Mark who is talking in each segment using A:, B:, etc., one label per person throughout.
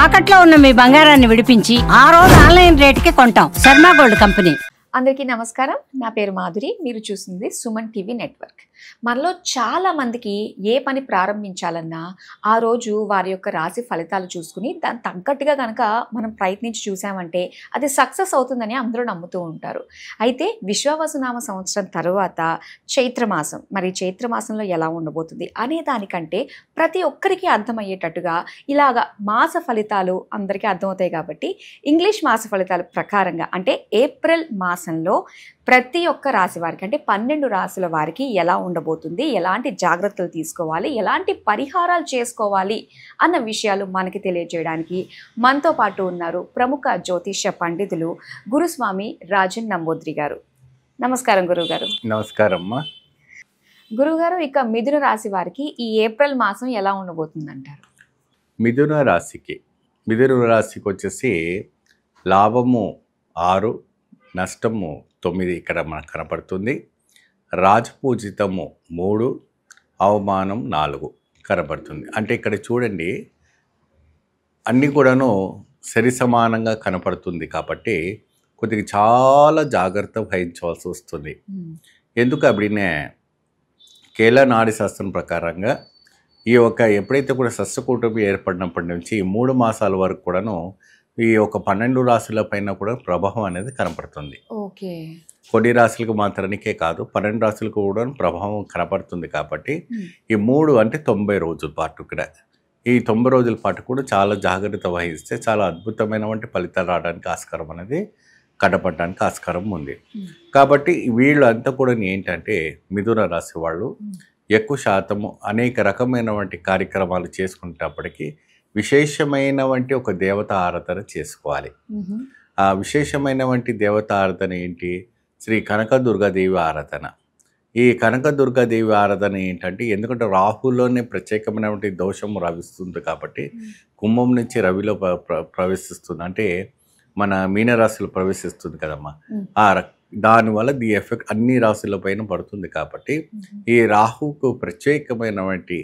A: తాకట్లో ఉన్న మీ బంగారాన్ని విడిపించి ఆ రోజు ఆన్లైన్ రేటుకి కొంటాం. Sharma gold company.
B: అందరికీ నమస్కారం. నా పేరు మాధురి. మీరు చూస్తుంది సుమన్ టీవీ నెట్వర్క్. మనలో చాలా మందికి ఏ పని ప్రారంభించాలన్నా ఆ రోజు వారి యొక్క రాశి ఫలితాలు చూసుకుని దాని తగ్గట్టుగా కనుక మనం ప్రయత్నించి చూసామంటే అది సక్సెస్ అవుతుందని అందరూ నమ్ముతూ ఉంటారు. అయితే విశ్వావసునామ సంవత్సరం తర్వాత చైత్రమాసం, మరి చైత్రమాసంలో ఎలా ఉండబోతుంది అనే దానికంటే ప్రతి ఒక్కరికి అర్థమయ్యేటట్టుగా ఇలాగ మాస ఫలితాలు అందరికీ అర్థమవుతాయి కాబట్టి ఇంగ్లీష్ మాస ఫలితాల ప్రకారంగా అంటే ఏప్రిల్ మాసంలో ప్రతి ఒక్క రాశి వారికి అంటే 12 రాశుల వారికి ఎలా ఉండబోతుంది, ఎలాంటి జాగ్రత్తలు తీసుకోవాలి, ఎలాంటి పరిహారాలు చేసుకోవాలి అన్న విషయాలు మనకి తెలియజేయడానికి మనతో పాటు ఉన్నారు ప్రముఖ జ్యోతిష్య పండితులు గురుస్వామి రాజన్ నంబూద్రి గారు. నమస్కారం గురుగారు.
C: నమస్కారం అమ్మా.
B: గురుగారు, ఇక మిథున రాశి వారికి ఈ ఏప్రిల్ మాసం ఎలా ఉండబోతుంది అంటారు?
C: మిథున రాశికి వచ్చేసి లాభము 6, నష్టము 9 ఇక్కడ మనకు కనపడుతుంది. రాజపూజితము 3, అవమానం 4 కనపడుతుంది. అంటే ఇక్కడ చూడండి, అన్నీ కూడాను సరి సమానంగా కనపడుతుంది కాబట్టి కొద్దిగా చాలా జాగ్రత్త వహించవలసి వస్తుంది. ఎందుకు అప్పుడే కేరళ నాడి శాస్త్రం ప్రకారంగా ఈ యొక్క ఎప్పుడైతే కూడా సస్యకూటమి ఏర్పడినప్పటి నుంచి 3 మాసాల వరకు కూడాను ఈ ఒక 12 రాశుల పైన కూడా ప్రభావం అనేది కనపడుతుంది.
B: ఓకే.
C: కొన్ని రాశులకు మాత్రానికే కాదు, 12 రాశులకు కూడా ప్రభావం కనపడుతుంది. కాబట్టి ఈ 3 అంటే 90 రోజుల పాటు ఇక్కడ ఈ 90 రోజుల పాటు కూడా చాలా జాగ్రత్త వహిస్తే చాలా అద్భుతమైనటువంటి ఫలితాలు రావడానికి ఆస్కారం అనేది కనపడడానికి ఆస్కారం ఉంది. కాబట్టి వీళ్ళంతా కూడా ఏంటంటే మిథున రాశి వాళ్ళు ఎక్కువ శాతము అనేక రకమైనటువంటి కార్యక్రమాలు చేసుకునేటప్పటికీ విశేషమైనటువంటి ఒక దేవత ఆరాధన చేసుకోవాలి. ఆ విశేషమైనటువంటి దేవత ఆరాధన ఏంటి? శ్రీ కనకదుర్గాదేవి ఆరాధన. ఈ కనకదుర్గాదేవి ఆరాధన ఏంటంటే, ఎందుకంటే రాహులోనే ప్రత్యేకమైనటువంటి దోషం రవిస్తుంది కాబట్టి కుంభం నుంచి రవిలో ప్రవేశిస్తుంది, అంటే మన మీనరాశిలో ప్రవేశిస్తుంది కదమ్మా. దానివల్ల ది ఎఫెక్ట్ అన్ని రాశుల పైన పడుతుంది. కాబట్టి ఈ రాహుకు ప్రత్యేకమైనటువంటి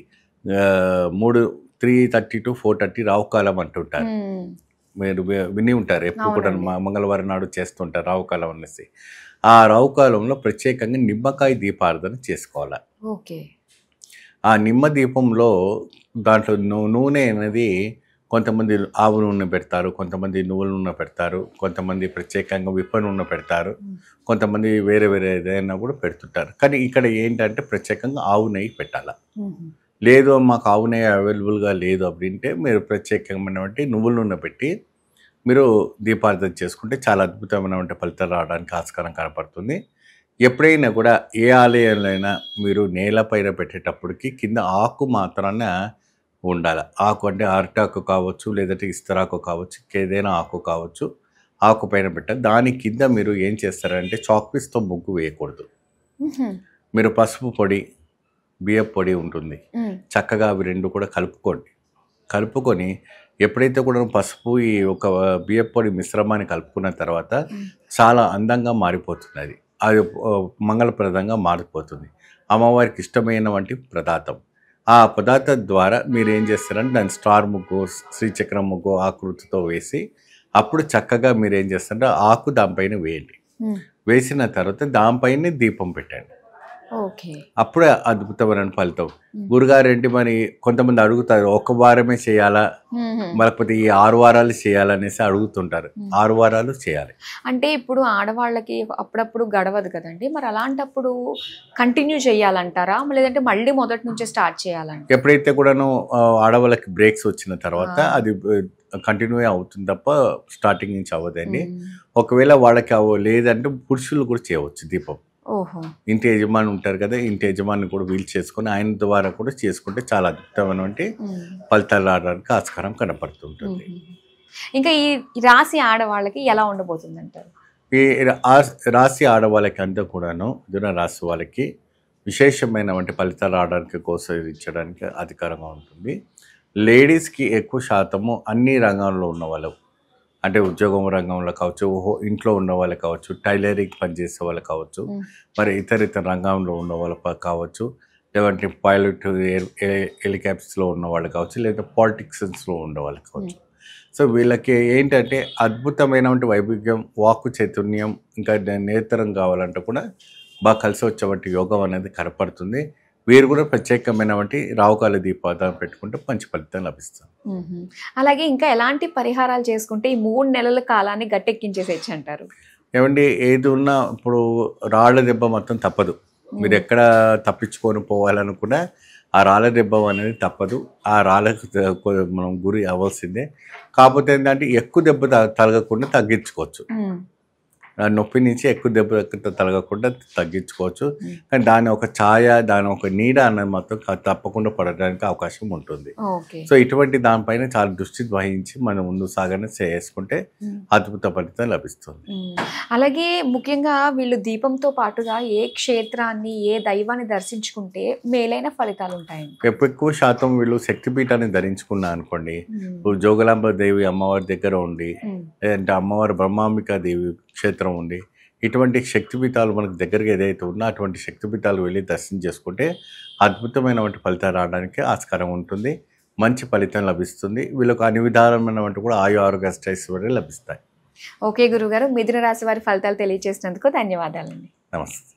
C: 3:30 to 4:30 రావుకాలం అంటుంటారు. మీరు విని ఉంటారు, ఎప్పుడు కూడా మంగళవారం నాడు చేస్తుంటారు రావుకాలం అనేసి. ఆ రావుకాలంలో ప్రత్యేకంగా నిమ్మకాయ దీపారాధన చేసుకోవాలి.
B: ఓకే.
C: ఆ నిమ్మ దీపంలో దాంట్లో నూనె అనేది కొంతమంది ఆవు నూనె పెడతారు, కొంతమంది నువ్వుల నూనె పెడతారు, కొంతమంది ప్రత్యేకంగా విప్ప నూనె పెడతారు, కొంతమంది వేరే ఏదైనా కూడా పెడుతుంటారు. కానీ ఇక్కడ ఏంటంటే ప్రత్యేకంగా ఆవు నెయ్యి పెట్టాలి. లేదు మాకు ఆవు నెయ్యి అవైలబుల్గా లేదు அப்படிంటే మీరు ప్రత్యేకమైనటువంటి నువ్వుల నూనె పెట్టి మీరు దీపారాధన చేసుకుంటే చాలా అద్భుతమైనటువంటి ఫలితాలు రావడానికి ఆస్కారం కనపడుతుంది. ఎప్పుడైనా కూడా ఏ ఆలయంలో మీరు నేలపైన పెట్టేటప్పటికి కింద ఆకు మాత్రాన ఉండాలి. ఆకు అంటే అరటాకు కావచ్చు, లేదంటే ఇస్తరాకు కావచ్చు, ఏదైనా ఆకు కావచ్చు, ఆకు పైన పెట్టాలి. దాని కింద మీరు ఏం చేస్తారంటే చాక్పీస్తో ముగ్గు వేయకూడదు. మీరు పసుపు పొడి, బియ్యం పొడి ఉంటుంది, చక్కగా అవి రెండు కూడా కలుపుకొని ఎప్పుడైతే కూడా పసుపు ఈ ఒక బియ్యం పొడి మిశ్రమాన్ని కలుపుకున్న తర్వాత చాలా అందంగా మారిపోతుంది. అది మంగళప్రదంగా మారిపోతుంది. అమ్మవారికి ఇష్టమైనటువంటి పదార్థం. ఆ పదార్థం ద్వారా మీరు ఏం చేస్తారంటే దాని స్టార్ ముగ్గు, శ్రీచక్రం ముగ్గు ఆకృతితో వేసి అప్పుడు చక్కగా మీరు ఏం చేస్తారంటే ఆకు దానిపైన వేయండి. వేసిన తర్వాత దానిపైన దీపం పెట్టండి. అప్పుడే అద్భుతమైన ఫలితం. గురుగారు ఏంటి మరి కొంతమంది అడుగుతారు, 1 వారమే చేయాలా లేకపోతే ఈ 6 వారాలు చేయాలనేసి అడుగుతుంటారు. 6 వారాలు చేయాలి.
B: అంటే ఇప్పుడు ఆడవాళ్ళకి అప్పుడప్పుడు గడవదు కదండి, మరి అలాంటప్పుడు కంటిన్యూ చేయాలంటారా, లేదంటే మళ్ళీ మొదటి నుంచి స్టార్ట్ చేయాలంట?
C: ఎప్పుడైతే కూడాను ఆడవాళ్ళకి బ్రేక్స్ వచ్చిన తర్వాత అది కంటిన్యూ అవుతుంది తప్ప స్టార్టింగ్ నుంచి అవ్వదండి. ఒకవేళ వాళ్ళకి లేదంటే పురుషులు కూడా చేయవచ్చు దీపం. ఇంటి యజమాని ఉంటారు కదా, ఇంటి యజమాని కూడా వీలు చేసుకుని ఆయన ద్వారా కూడా చేసుకుంటే చాలా అద్భుతమైనటువంటి ఫలితాలు రావడానికి ఆస్కారం కనపడుతుంటుంది.
B: ఇంకా ఈ రాశి ఆడవాళ్ళకి ఎలా ఉండబోతుంది అంటారు?
C: ఈ రాశి ఆడవాళ్ళకి అంతా కూడాను మిథున రాశి వాళ్ళకి విశేషమైనటువంటి ఫలితాలు రావడానికి ప్రోత్సహించడానికి అధికారంగా ఉంటుంది. లేడీస్కి ఎక్కువ శాతము అన్ని రంగాల్లో ఉన్న వాళ్ళు, అంటే ఉద్యోగం రంగంలో కావచ్చు, ఇంట్లో ఉన్న వాళ్ళు కావచ్చు, టైలరింగ్ పనిచేసే వాళ్ళు కావచ్చు, మరి ఇతర రంగంలో ఉన్న వాళ్ళు కావచ్చు, లేదంటే పైలట్ హెలికాప్టర్స్లో ఉన్న వాళ్ళు కావచ్చు, లేదా పాలిటిక్స్లో ఉన్న వాళ్ళు కావచ్చు, సో వీళ్ళకి ఏంటంటే అద్భుతమైనటువంటి వైవిధ్యం, వాక్కు చైతన్యం, ఇంకా నేతరం కావాలంటే కూడా బాగా కలిసి వచ్చేటువంటి యోగం అనేది కనపడుతుంది. వీరు కూడా ప్రత్యేకమైనటువంటి రావుకాల దీపావళి పెట్టుకుంటే మంచి ఫలితం లభిస్తుంది.
B: అలాగే ఇంకా ఎలాంటి పరిహారాలు చేసుకుంటే ఈ 3 నెలల కాలాన్ని గట్టెక్కించేసేయచ్చు అంటారు?
C: ఏమండి, ఏది ఉన్నా ఇప్పుడు రాళ్ళ దెబ్బ మొత్తం తప్పదు. మీరు ఎక్కడ తప్పించుకొని పోవాలనుకున్నా ఆ రాళ్ళ దెబ్బ అనేది తప్పదు. ఆ రాళ్ళకు మనం గురి అవ్వాల్సిందే. కాకపోతే ఏంటంటే ఎక్కువ దెబ్బ తలగకుండా తగ్గించుకోవచ్చు. ఆ నొప్పి నుంచి ఎక్కువ దెబ్బ తలగకుండా తగ్గించుకోవచ్చు. కానీ దాని ఒక ఛాయ, దాని ఒక నీడ అనేది మాత్రం తప్పకుండా పడడానికి అవకాశం ఉంటుంది. సో ఇటువంటి దానిపైన చాలా దృష్టి వహించి మనం ముందు సాగనే చేసుకుంటే అద్భుత ఫలితం లభిస్తుంది.
B: అలాగే ముఖ్యంగా వీళ్ళు దీపంతో పాటుగా ఏ క్షేత్రాన్ని, ఏ దైవాన్ని దర్శించుకుంటే మేలైన ఫలితాలు ఉంటాయండి?
C: ఎక్కువ శాతం వీళ్ళు శక్తిపీఠాన్ని ధరించుకున్నా అనుకోండి, జోగులాంబ దేవి అమ్మవారి దగ్గర ఉండి, లేదంటే అమ్మవారి బ్రహ్మాంబికా దేవి క్షేత్రం ఉండి, ఇటువంటి శక్తిపీఠాలు మనకు దగ్గరగా ఏదైతే ఉన్నా అటువంటి శక్తిపీఠాలు వెళ్ళి దర్శనం చేసుకుంటే అద్భుతమైనటువంటి ఫలితాలు రావడానికి ఆస్కారం ఉంటుంది. మంచి ఫలితం లభిస్తుంది. వీళ్ళకు అన్ని విధాలమైనటువంటి కూడా ఆరోగ్య అష్టైశ్వర్యాలు లభిస్తాయి.
B: ఓకే గురుగారు, మిథున రాశి వారి ఫలితాలు తెలియజేసినందుకు ధన్యవాదాలండి.
C: నమస్తే.